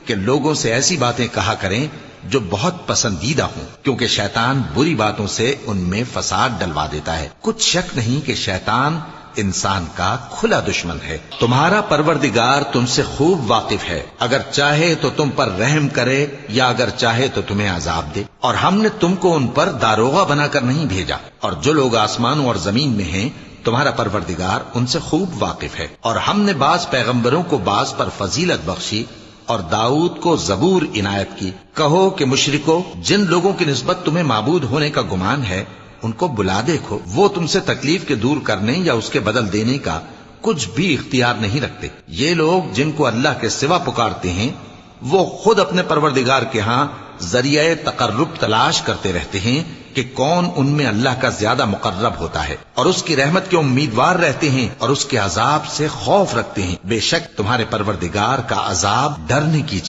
کہ لوگوں سے ایسی باتیں کہا کریں جو بہت پسندیدہ ہوں، کیونکہ شیطان بری باتوں سے ان میں فساد ڈلوا دیتا ہے۔ کچھ شک نہیں کہ شیطان انسان کا کھلا دشمن ہے۔ تمہارا پروردگار تم سے خوب واقف ہے، اگر چاہے تو تم پر رحم کرے یا اگر چاہے تو تمہیں عذاب دے، اور ہم نے تم کو ان پر داروغہ بنا کر نہیں بھیجا، اور جو لوگ آسمانوں اور زمین میں ہیں تمہارا پروردگار ان سے خوب واقف ہے۔ اور ہم نے بعض پیغمبروں کو بعض پر فضیلت بخشی اور داؤد کو زبور عنایت کی۔ کہو کہ مشرکو، جن لوگوں کی نسبت تمہیں معبود ہونے کا گمان ہے ان کو بلا دیکھو، وہ تم سے تکلیف کے دور کرنے یا اس کے بدل دینے کا کچھ بھی اختیار نہیں رکھتے۔ یہ لوگ جن کو اللہ کے سوا پکارتے ہیں وہ خود اپنے پروردگار کے ہاں ذریعہ تقرب تلاش کرتے رہتے ہیں کہ کون ان میں اللہ کا زیادہ مقرب ہوتا ہے، اور اس کی رحمت کے امیدوار رہتے ہیں اور اس کے عذاب سے خوف رکھتے ہیں۔ بے شک تمہارے پروردگار کا عذاب ڈرنے کی